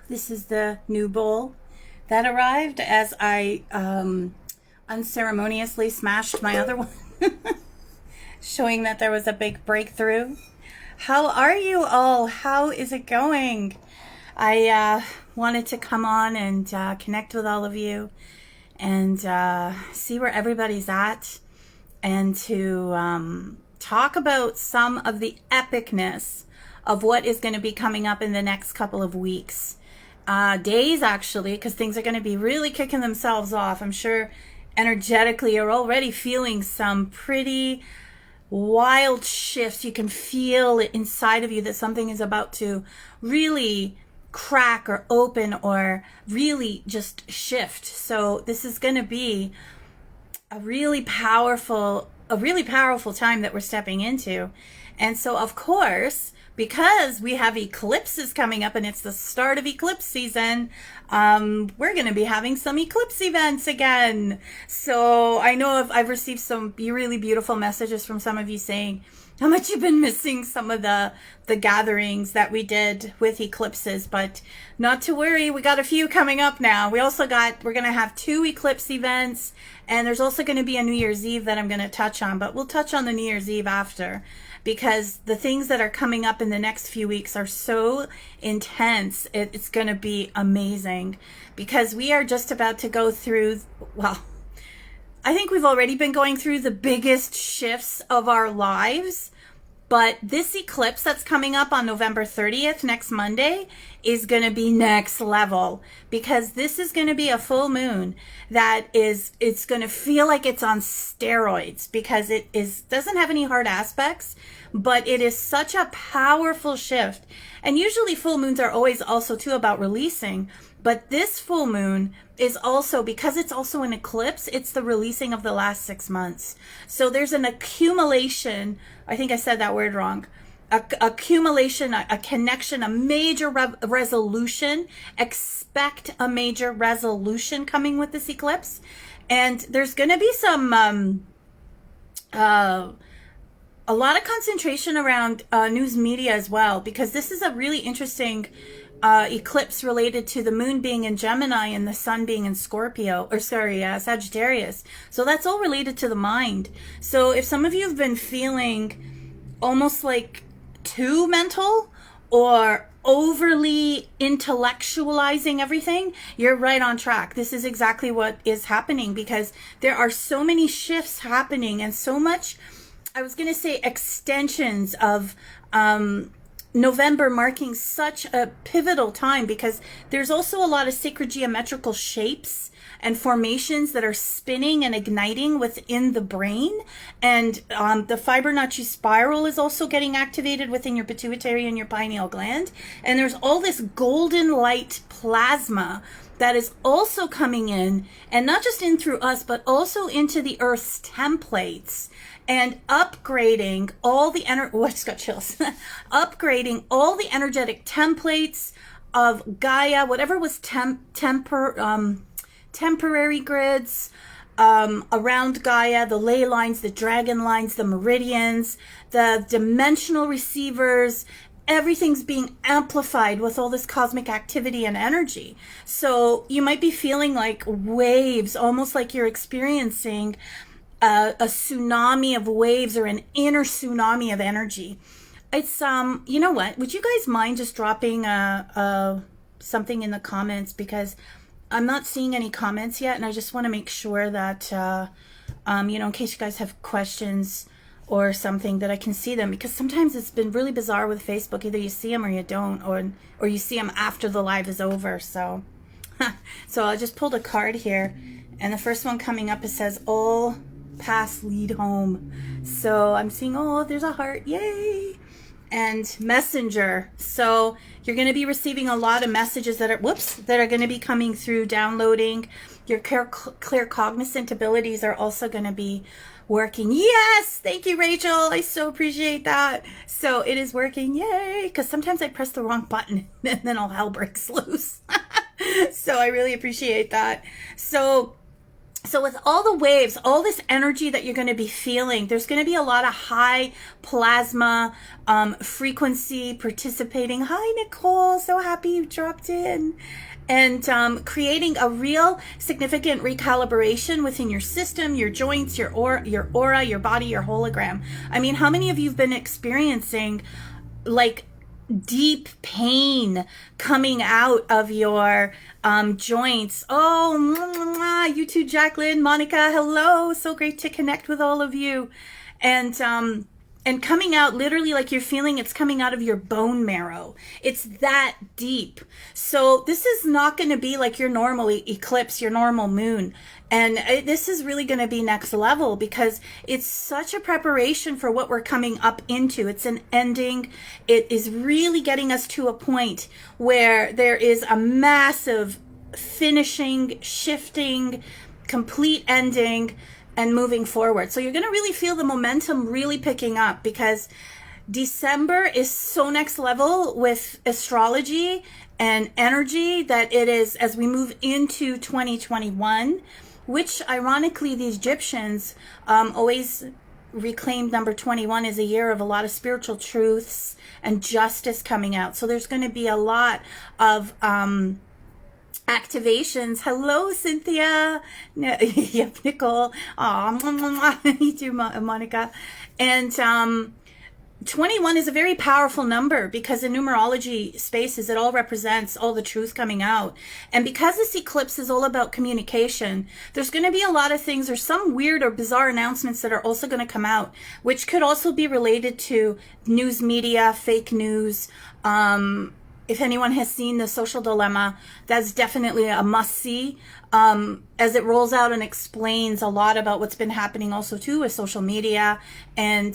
This is the new bowl that arrived as I unceremoniously smashed my other one, showing that there was a big breakthrough. How are you all? How is it going? I wanted to come on and connect with all of you and see where everybody's at and to talk about some of the epicness of what is going to be coming up in the next couple of weeks. Days, actually, because things are going to be really kicking themselves off. I'm sure energetically you're already feeling some pretty wild shifts. You can feel it inside of you that something is about to really crack or open or really just shift. So this is going to be a really powerful time that we're stepping into. And so, of course, because we have eclipses coming up and it's the start of eclipse season, we're going to be having some eclipse events again. So I know I've received some really beautiful messages from some of you saying how much you've been missing some of the gatherings that we did with eclipses, but not to worry, we got a few coming up now. We're going to have 2 eclipse events, and there's also going to be a New Year's Eve that I'm going to touch on, but we'll touch on the New Year's Eve after, because the things that are coming up in the next few weeks are so intense. It's going to be amazing, because we are just about to go through, well, I think we've already been going through the biggest shifts of our lives, but this eclipse that's coming up on November 30th, next Monday, is going to be next level, because this is going to be a full moon it's going to feel like it's on steroids, because doesn't have any hard aspects, but it is such a powerful shift. And usually full moons are always also too about releasing, but this full moon is also, because it's also an eclipse, it's the releasing of the last 6 months. So there's an accumulation, I think I said that word wrong, accumulation, a connection, a major resolution. Expect a major resolution coming with this eclipse. And there's going to be some, a lot of concentration around news media as well, because this is a really interesting eclipse related to the moon being in Gemini and the sun being in Sagittarius. So that's all related to the mind. So if some of you have been feeling almost like too mental or overly intellectualizing everything, you're right on track. This is exactly what is happening, because there are so many shifts happening and so much, I was going to say, extensions of November marking such a pivotal time, because there's also a lot of sacred geometrical shapes and formations that are spinning and igniting within the brain. And the Fibonacci spiral is also getting activated within your pituitary and your pineal gland. And there's all this golden light plasma that is also coming in, and not just in through us, but also into the Earth's templates, and upgrading all the I just got chills. Upgrading all the energetic templates of Gaia, whatever was temporary grids around Gaia, the ley lines, the dragon lines, the meridians, the dimensional receivers. Everything's being amplified with all this cosmic activity and energy. So you might be feeling like waves, almost like you're experiencing a tsunami of waves, or an inner tsunami of energy. It's you know what, would you guys mind just dropping something in the comments, because I'm not seeing any comments yet, and I just want to make sure that in case you guys have questions or something, that I can see them, because sometimes it's been really bizarre with Facebook. Either you see them or you don't, or you see them after the live is over. So I just pulled a card here, and the first one coming up, it says all paths lead home. So I'm seeing, there's a heart, yay, and messenger. So you're going to be receiving a lot of messages that are going to be coming through, downloading. Your clear cognizant abilities are also going to be working. Yes, thank you, Rachel, I so appreciate that. So it is working, yay, because sometimes I press the wrong button and then all hell breaks loose. So I really appreciate that. So So with all the waves, all this energy that you're going to be feeling, there's going to be a lot of high plasma frequency participating. Hi, Nicole. So happy you dropped in. And creating a real significant recalibration within your system, your joints, your aura, your body, your hologram. I mean, how many of you have been experiencing like deep pain coming out of your joints? Oh, you too, Jacqueline, Monica, hello. So great to connect with all of you. And coming out literally like you're feeling it's coming out of your bone marrow. It's that deep. So this is not going to be like your normal eclipse, your normal moon. And this is really going to be next level because it's such a preparation for what we're coming up into. It's an ending. It is really getting us to a point where there is a massive finishing, shifting, complete ending, and moving forward. So you're going to really feel the momentum really picking up because December is so next level with astrology and energy that it is as we move into 2021, which ironically the Egyptians always reclaimed number 21 as a year of a lot of spiritual truths and justice coming out. So there's going to be a lot of activations. Hello, Cynthia. Yep, Nicole. Aw, you too, Monica. And 21 is a very powerful number because in numerology spaces, it all represents all the truth coming out. And because this eclipse is all about communication, there's going to be a lot of things or some weird or bizarre announcements that are also going to come out, which could also be related to news media, fake news, if anyone has seen The Social Dilemma, that's definitely a must-see as it rolls out and explains a lot about what's been happening also too with social media. And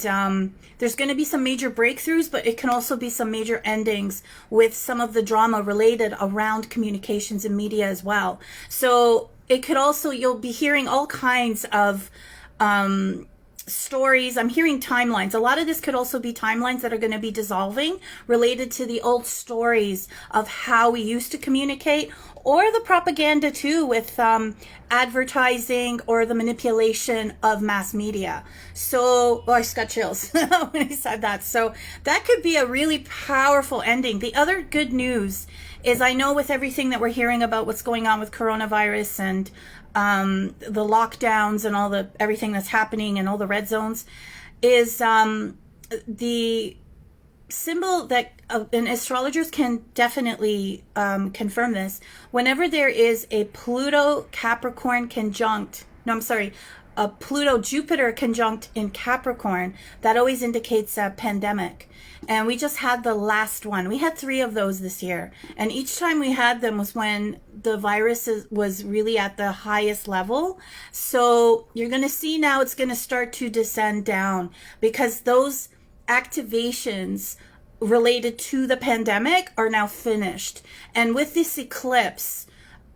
there's going to be some major breakthroughs, but it can also be some major endings with some of the drama related around communications and media as well. So it could also, you'll be hearing all kinds of stories. I'm hearing timelines. A lot of this could also be timelines that are going to be dissolving related to the old stories of how we used to communicate, or the propaganda too with advertising or the manipulation of mass media. So, I just got chills when I said that. So that could be a really powerful ending. The other good news is I know with everything that we're hearing about what's going on with coronavirus and the lockdowns and all the everything that's happening and all the red zones is the symbol that and astrologers can definitely confirm this. Whenever there is a Pluto Capricorn conjunct, no, I'm sorry, a Pluto Jupiter conjunct in Capricorn, that always indicates a pandemic. And we just had the last one. We had 3 of those this year. And each time we had them was when the virus was really at the highest level. So you're going to see now it's going to start to descend down because those activations related to the pandemic are now finished. And with this eclipse,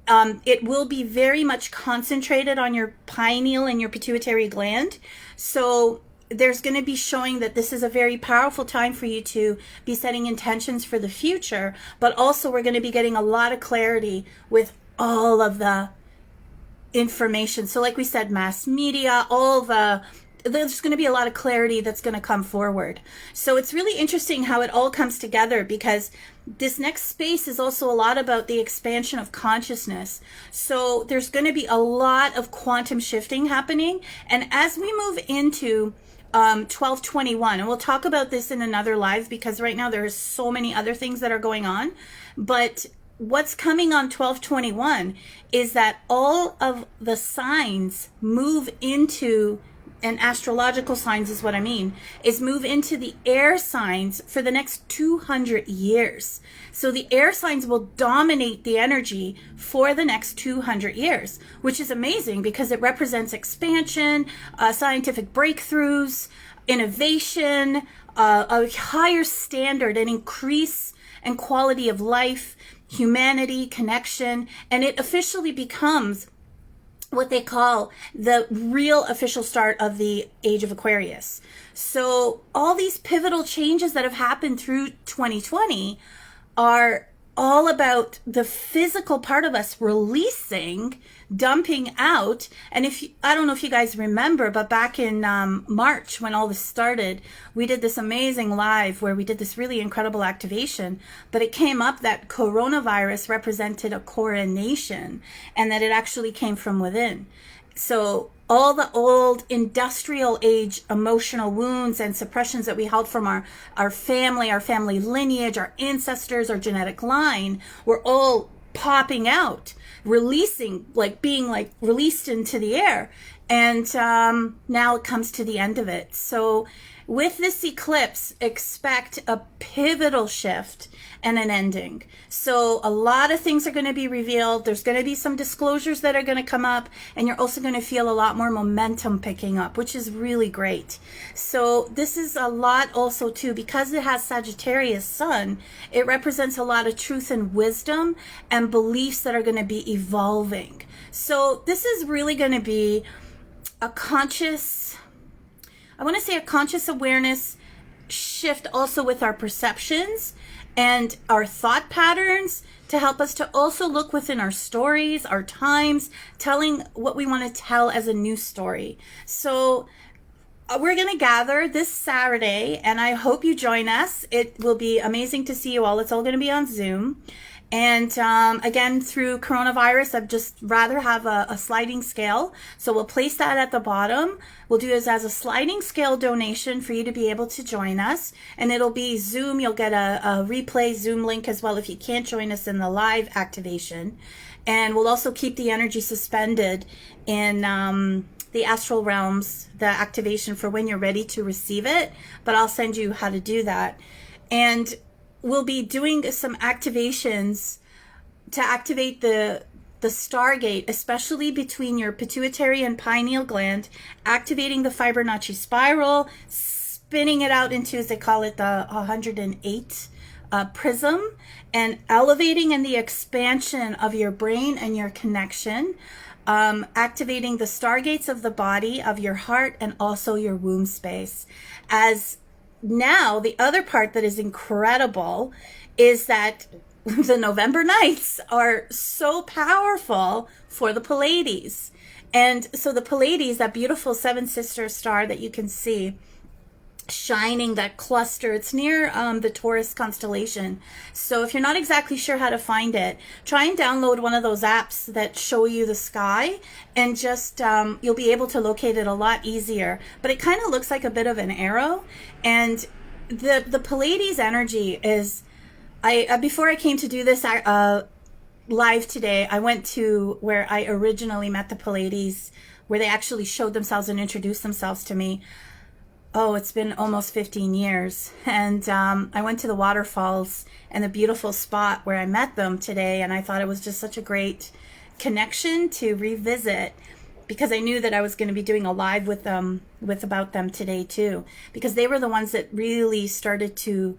it will be very much concentrated on your pineal and your pituitary gland. So there's going to be showing that this is a very powerful time for you to be setting intentions for the future, but also we're going to be getting a lot of clarity with all of the information. So like we said, mass media, there's going to be a lot of clarity that's going to come forward. So it's really interesting how it all comes together because this next space is also a lot about the expansion of consciousness. So there's going to be a lot of quantum shifting happening. And as we move into 1221, and we'll talk about this in another live because right now there are so many other things that are going on, but what's coming on 1221 is that all of the signs move into, and astrological signs is what I mean, is move into the air signs for the next 200 years. So the air signs will dominate the energy for the next 200 years, which is amazing because it represents expansion, scientific breakthroughs, innovation, a higher standard, an increase in quality of life, humanity, connection, and it officially becomes what they call the real official start of the age of Aquarius. So all these pivotal changes that have happened through 2020 are all about the physical part of us releasing, dumping out. And I don't know if you guys remember, but back in March when all this started, we did this amazing live where we did this really incredible activation, but it came up that coronavirus represented a coronation and that it actually came from within. So all the old industrial age emotional wounds and suppressions that we held from our family lineage, our ancestors, our genetic line were all popping out, releasing, like being like released into the air. And now it comes to the end of it. So with this eclipse, expect a pivotal shift and an ending. So a lot of things are going to be revealed. There's going to be some disclosures that are going to come up, and you're also going to feel a lot more momentum picking up, which is really great. So this is a lot also too, because it has Sagittarius sun, it represents a lot of truth and wisdom and beliefs that are going to be evolving. So this is really going to be a conscious, I want to say a conscious awareness shift also with our perceptions and our thought patterns to help us to also look within our stories, our times, telling what we want to tell as a new story. So we're going to gather this Saturday, and I hope you join us. It will be amazing to see you all. It's all going to be on Zoom. And again, through coronavirus, I'd just rather have a sliding scale. So we'll place that at the bottom. We'll do this as a sliding scale donation for you to be able to join us. And it'll be Zoom. You'll get a replay Zoom link as well if you can't join us in the live activation. And we'll also keep the energy suspended in the astral realms, the activation for when you're ready to receive it. But I'll send you how to do that. And we'll be doing some activations to activate the stargate, especially between your pituitary and pineal gland, activating the Fibonacci spiral, spinning it out into, as they call it, the 108 prism, and elevating in the expansion of your brain and your connection, activating the stargates of the body, of your heart, and also your womb space. As now, the other part that is incredible is that the November nights are so powerful for the Pleiades. And so the Pleiades, that beautiful seven sister star that you can see shining, that cluster, it's near the Taurus constellation. So if you're not exactly sure how to find it, try and download one of those apps that show you the sky, and just you'll be able to locate it a lot easier. But it kind of looks like a bit of an arrow. And the Pleiades energy is, before I came to do this live today, I went to where I originally met the Pleiades, where they actually showed themselves and introduced themselves to me. Oh, it's been almost 15 years. And I went to the waterfalls and the beautiful spot where I met them today. And I thought it was just such a great connection to revisit, because I knew that I was going to be doing a live with them, about them today too, because they were the ones that really started to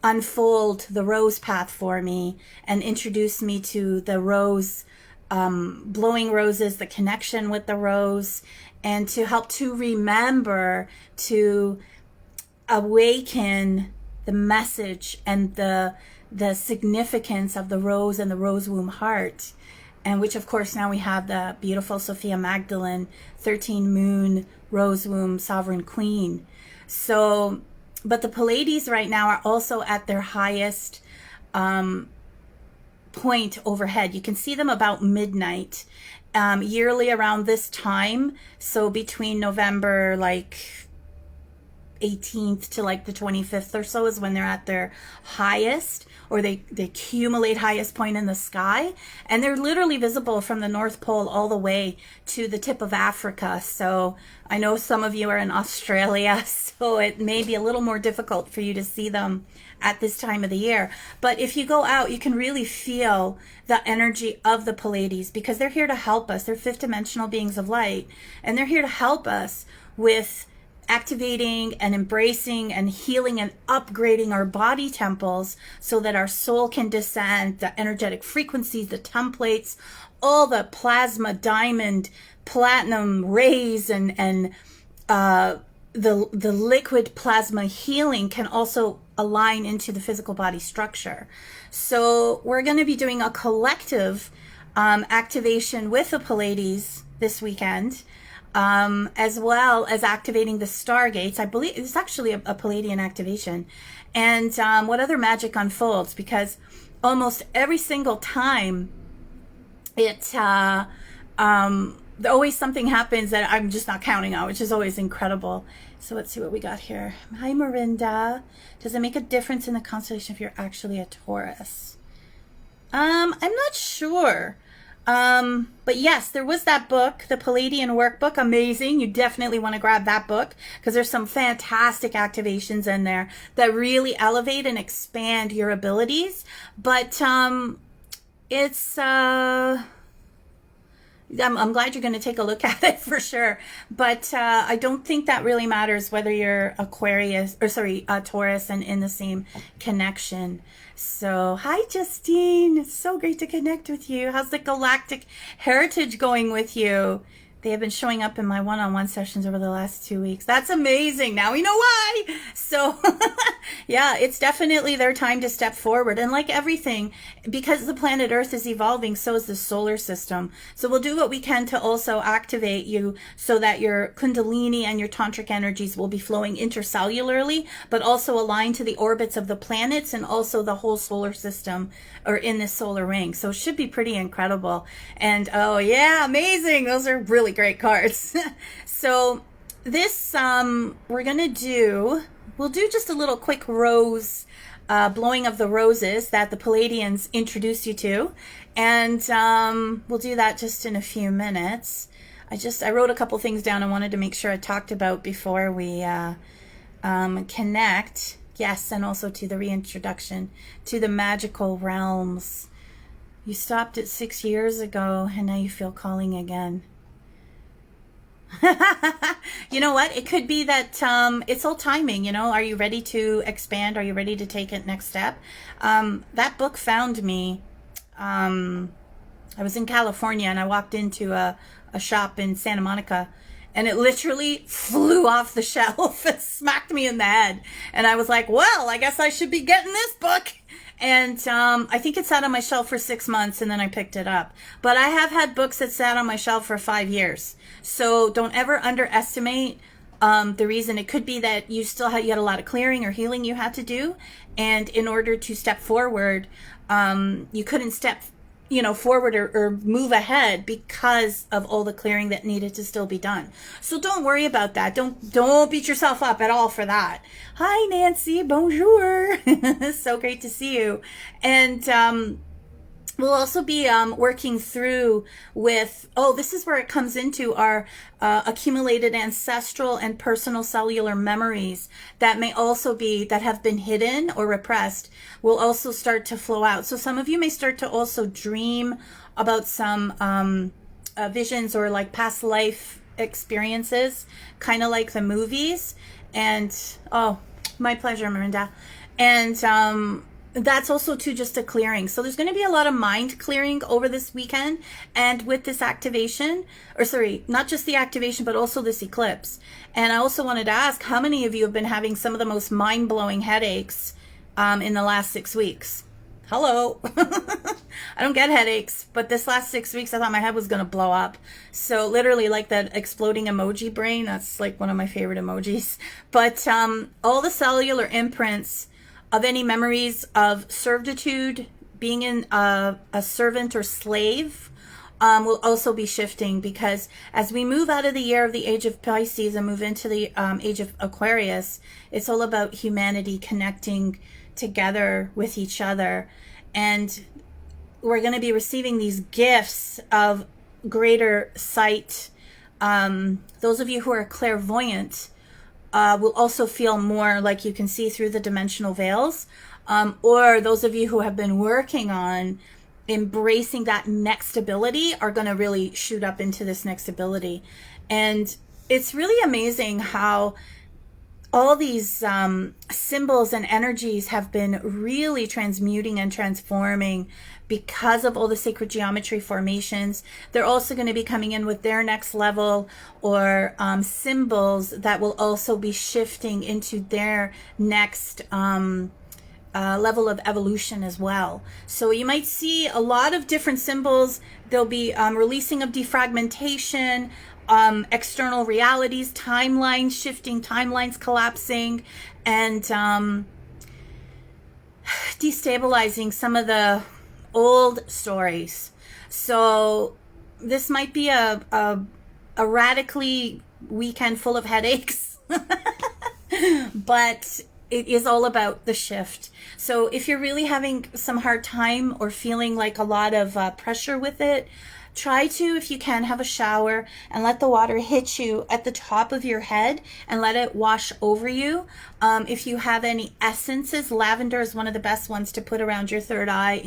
unfold the rose path for me and introduce me to the rose, blowing roses, the connection with the rose, and to help to remember to awaken the message and the significance of the rose and the rose womb heart. And which, of course, now we have the beautiful Sophia Magdalene, 13 moon, rose womb, sovereign queen. So, but the Pleiades right now are also at their highest point overhead. You can see them about midnight, yearly around this time. So between November, 18th to the 25th or so is when they're at their highest, or they accumulate highest point in the sky. And they're literally visible from the North Pole all the way to the tip of Africa. So I know some of you are in Australia, so it may be a little more difficult for you to see them at this time of the year. But if you go out, you can really feel the energy of the Pleiades, because they're here to help us. They're fifth dimensional beings of light, and they're here to help us with activating and embracing and healing and upgrading our body temples so that our soul can descend, the energetic frequencies, the templates, all the plasma, diamond, platinum rays, and the liquid plasma healing can also align into the physical body structure. So we're going to be doing a collective activation with the Pleiades this weekend, as well as activating the stargates. I believe it's actually a Pleiadian activation. And what other magic unfolds, because almost every single time always something happens that I'm just not counting on, which is always incredible. So let's see what we got here. Hi, Mirinda. Does it make a difference in the constellation if you're actually a Taurus? I'm not sure. But yes, there was that book, the Pleiadian Workbook. Amazing. You definitely want to grab that book because there's some fantastic activations in there that really elevate and expand your abilities. But it's I'm glad you're going to take a look at it for sure. But I don't think that really matters whether you're Taurus and in the same connection. So, hi, Justine. It's so great to connect with you. How's the galactic heritage going with you? They have been showing up in my one-on-one sessions over the last 2 weeks. That's amazing. Now we know why. So, yeah, it's definitely their time to step forward. And like everything, because the planet Earth is evolving, so is the solar system. So we'll do what we can to also activate you so that your Kundalini and your Tantric energies will be flowing intercellularly, but also aligned to the orbits of the planets and also the whole solar system or in this solar ring. So it should be pretty incredible. And oh yeah, amazing. Those are really great cards. So this we'll do just a little quick rose blowing of the roses that the Pleiadians introduced you to, and we'll do that just in a few minutes. I wrote a couple things down I wanted to make sure I talked about before we connect. Yes, and also to the reintroduction to the magical realms. You stopped it 6 years ago and now you feel calling again. You know what? It could be that it's all timing. You know, are you ready to expand? Are you ready to take it next step? That book found me. I was in California and I walked into a shop in Santa Monica, and it literally flew off the shelf and smacked me in the head. And I was like, well, I guess I should be getting this book. And I think it sat on my shelf for 6 months and then I picked it up. But I have had books that sat on my shelf for 5 years. So don't ever underestimate the reason. It could be that you had a lot of clearing or healing you had to do. And in order to step forward, you couldn't step forward or move ahead because of all the clearing that needed to still be done. So don't worry about that. Don't beat yourself up at all for that. Hi, Nancy. Bonjour. So great to see you. And we'll also be working through with, this is where it comes into our accumulated ancestral and personal cellular memories that have been hidden or repressed will also start to flow out. So some of you may start to also dream about some visions or like past life experiences, kind of like the movies. And, my pleasure, Mirinda. And, that's also too just a clearing. So there's going to be a lot of mind clearing over this weekend, and with this activation, not just the activation, but also this eclipse. And I also wanted to ask, how many of you have been having some of the most mind-blowing headaches in the last 6 weeks? Hello. I don't get headaches, but this last 6 weeks I thought my head was going to blow up. So literally like that exploding emoji brain, that's like one of my favorite emojis. But all the cellular imprints of any memories of servitude, being in a servant or slave, will also be shifting, because as we move out of the year of the age of Pisces and move into the age of Aquarius, it's all about humanity connecting together with each other. And we're going to be receiving these gifts of greater sight. Those of you who are clairvoyant will also feel more like you can see through the dimensional veils. Or those of you who have been working on embracing that next ability are going to really shoot up into this next ability. And it's really amazing how all these symbols and energies have been really transmuting and transforming because of all the sacred geometry formations. They're also going to be coming in with their next level, or symbols that will also be shifting into their next level of evolution as well. So you might see a lot of different symbols. There'll be releasing of defragmentation, external realities, timelines shifting, timelines collapsing, and destabilizing some of the old stories. So this might be a radically weekend full of headaches, but it is all about the shift. So if you're really having some hard time or feeling like a lot of pressure with it, try to, if you can, have a shower and let the water hit you at the top of your head and let it wash over you. If you have any essences, lavender is one of the best ones to put around your third eye,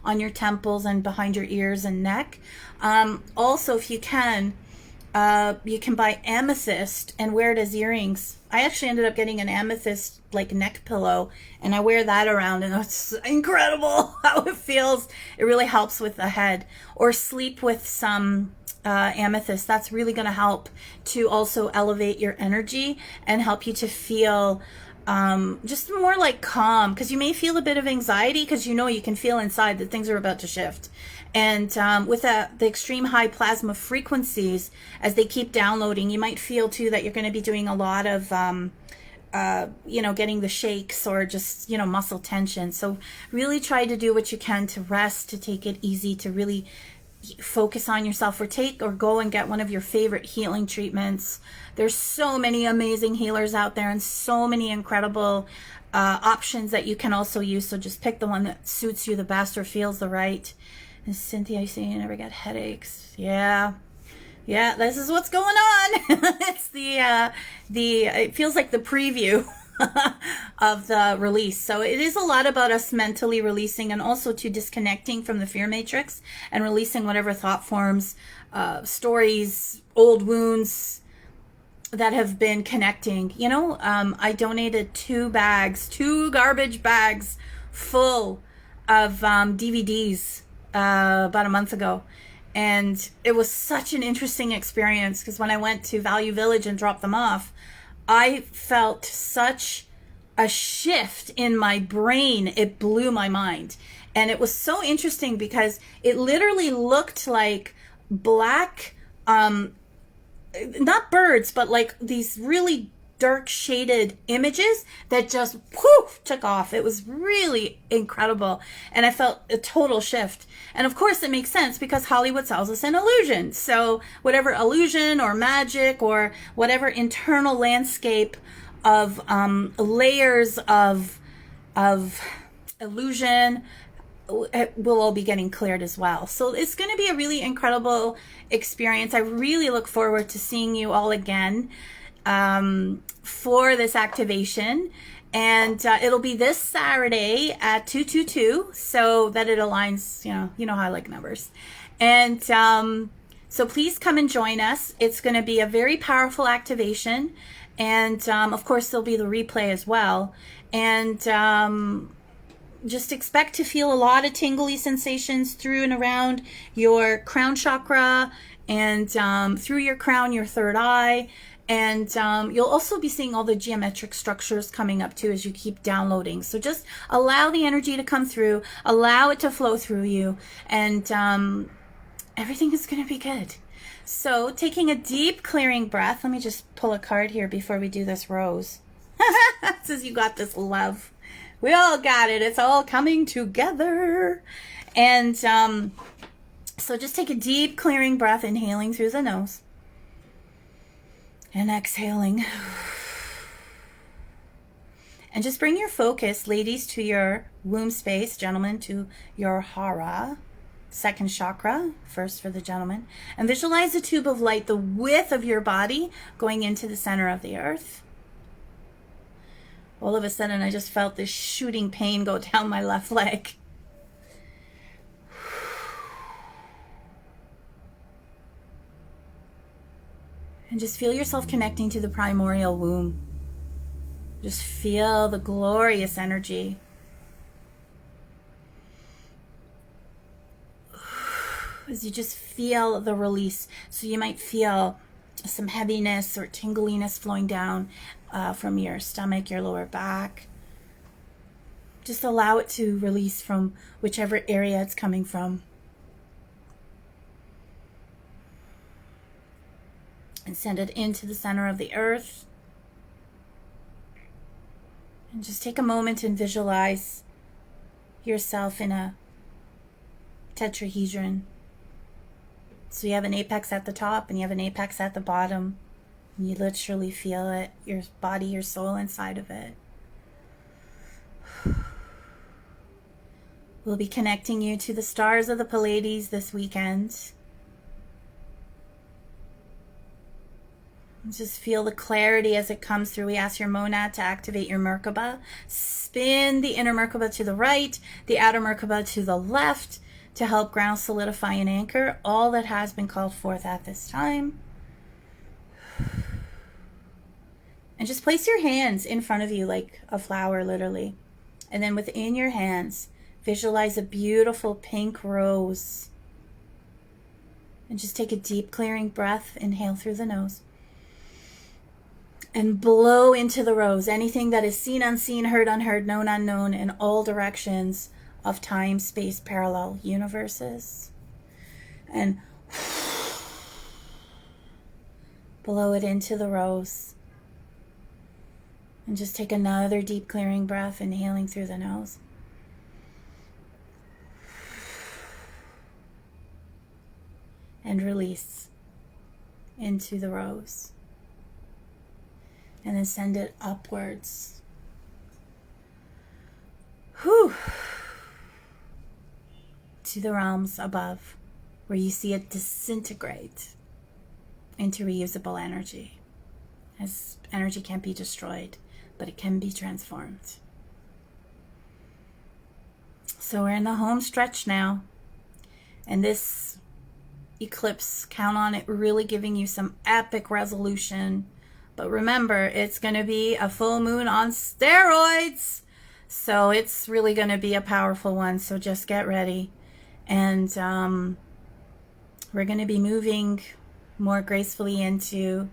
on your temples and behind your ears and neck. Also, if you can buy amethyst and wear it as earrings. I actually ended up getting an amethyst like neck pillow, and I wear that around, and it's incredible how it feels. It really helps with the head. Or sleep with some amethyst. That's really going to help to also elevate your energy and help you to feel just more like calm, because you may feel a bit of anxiety because you can feel inside that things are about to shift. And with the extreme high plasma frequencies, as they keep downloading, you might feel too that you're going to be doing a lot of getting the shakes or just muscle tension. So really try to do what you can to rest, to take it easy, to really focus on yourself, or go and get one of your favorite healing treatments. There's so many amazing healers out there and so many incredible options that you can also use. So just pick the one that suits you the best or feels the right. And Cynthia, you say you never get headaches. Yeah, this is what's going on. It's it feels like the preview of the release. So it is a lot about us mentally releasing, and also to disconnecting from the fear matrix and releasing whatever thought forms, stories, old wounds that have been connecting. I donated 2 garbage bags full of DVDs about a month ago, and it was such an interesting experience, because when I went to Value Village and dropped them off, I felt such a shift in my brain. It blew my mind, and it was so interesting because it literally looked like black not birds, but like these really dark shaded images that just took off. It was really incredible, and I felt a total shift. And of course it makes sense, because Hollywood sells us an illusion. So whatever illusion or magic or whatever internal landscape of layers of illusion will all be getting cleared as well. So it's going to be a really incredible experience. I really look forward to seeing you all again for this activation, and it'll be this Saturday at 222, so that it aligns. You know how I like numbers. And so please come and join us. It's going to be a very powerful activation, and of course there'll be the replay as well. And just expect to feel a lot of tingly sensations through and around your crown chakra, and through your crown, your third eye. And you'll also be seeing all the geometric structures coming up too as you keep downloading. So just allow the energy to come through, allow it to flow through you, and everything is going to be good. So taking a deep clearing breath, let me just pull a card here before we do this rose. It says you got this, love. We all got it. It's all coming together. And so just take a deep clearing breath, inhaling through the nose. And exhaling. And just bring your focus, ladies, to your womb space, gentlemen, to your hara, second chakra, first for the gentleman. And visualize a tube of light the width of your body going into the center of the earth. All of a sudden, I just felt this shooting pain go down my left leg. And just feel yourself connecting to the primordial womb. Just feel the glorious energy. As you just feel the release. So you might feel some heaviness or tingliness flowing down from your stomach, your lower back. Just allow it to release from whichever area it's coming from. And send it into the center of the earth. And just take a moment and visualize yourself in a tetrahedron. So you have an apex at the top and you have an apex at the bottom. And you literally feel it, your body, your soul inside of it. We'll be connecting you to the stars of the Pleiades this weekend. Just feel the clarity as it comes through. We ask your monad to activate your Merkaba. Spin the inner Merkaba to the right, the outer Merkaba to the left, to help ground, solidify, and anchor all that has been called forth at this time. And just place your hands in front of you like a flower, literally. And then within your hands, visualize a beautiful pink rose. And just take a deep clearing breath. Inhale through the nose. And blow into the rose. Anything that is seen, unseen, heard, unheard, known, unknown, in all directions of time, space, parallel universes. And blow it into the rose. And just take another deep clearing breath, inhaling through the nose. And release into the rose. And then send it upwards. Whew. To the realms above, where you see it disintegrate into reusable energy. As energy can't be destroyed, but it can be transformed. So we're in the home stretch now. And this eclipse, count on it really giving you some epic resolution. But remember, it's going to be a full moon on steroids. So it's really going to be a powerful one. So just get ready. And we're going to be moving more gracefully into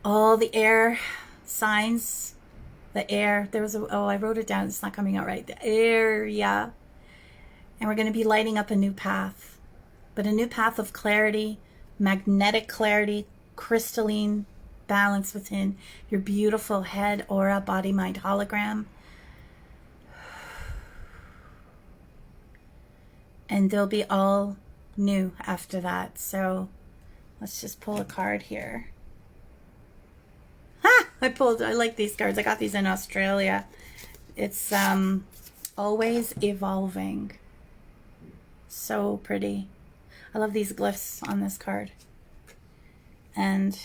all the air signs. The air. There was I wrote it down. It's not coming out right. The area. And we're going to be lighting up a new path. But a new path of clarity, magnetic clarity, crystalline balance within your beautiful head, aura, body, mind, hologram. And they'll be all new after that. So let's just pull a card here. Ha! I like these cards. I got these in Australia. It's always evolving. So pretty. I love these glyphs on this card. And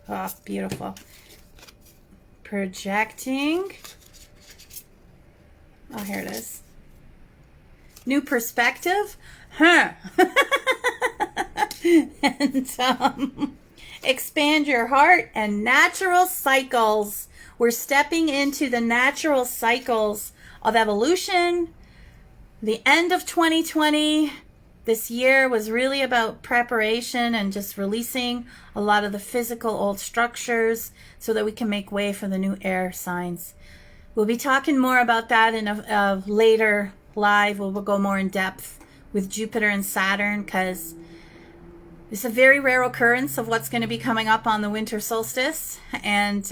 oh, beautiful. Projecting. Oh, here it is. New perspective. Huh. And expand your heart and natural cycles. We're stepping into the natural cycles of evolution. The end of 2020, this year was really about preparation and just releasing a lot of the physical old structures so that we can make way for the new air signs. We'll be talking more about that in a later live. We'll go more in depth with Jupiter and Saturn, because it's a very rare occurrence of what's going to be coming up on the winter solstice. And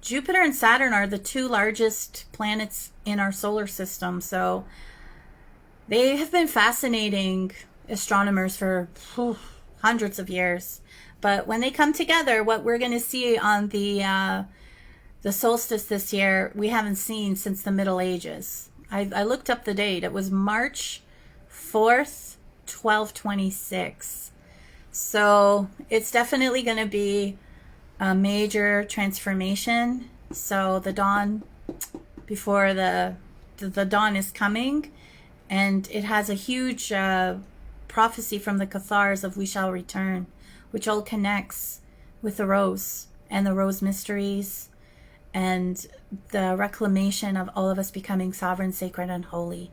Jupiter and Saturn are the two largest planets in our solar system. So they have been fascinating astronomers for hundreds of years. But when they come together, what we're going to see on the solstice this year, we haven't seen since the Middle Ages. I looked up the date. It was March 4th, 1226. So it's definitely going to be a major transformation. So the dawn before the dawn is coming, and it has a huge prophecy from the Cathars of we shall return, which all connects with the rose and the rose mysteries and the reclamation of all of us becoming sovereign, sacred, and holy,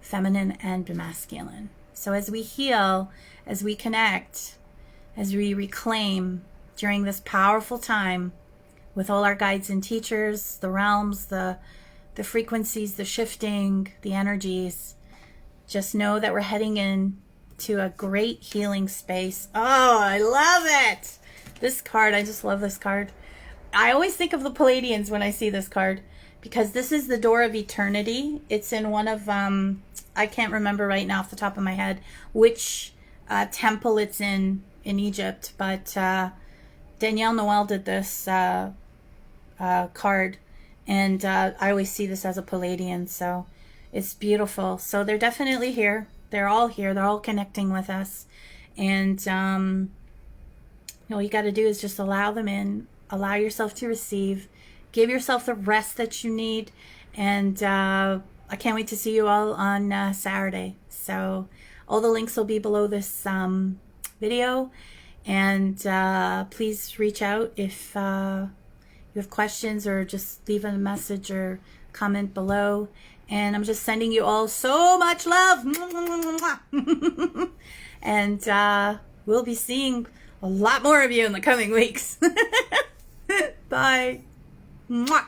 feminine and masculine. So as we heal, as we connect, as we reclaim during this powerful time with all our guides and teachers, the realms, the frequencies, the shifting, the energies, just know that we're heading in to a great healing space. Oh, I love it. This card, I just love this card. I always think of the Pleiadians when I see this card, because this is the door of eternity. It's in one of, I can't remember right now off the top of my head which temple it's in Egypt, but Danielle Noel did this card, and I always see this as a Pleiadian, so it's beautiful. So they're definitely here. They're all here. They're all connecting with us, and all you got to do is just allow them in, allow yourself to receive, give yourself the rest that you need, and I can't wait to see you all on Saturday. So all the links will be below this video, and please reach out if you have questions, or just leave a message or comment below. And I'm just sending you all so much love. And we'll be seeing a lot more of you in the coming weeks. Bye. Mwah.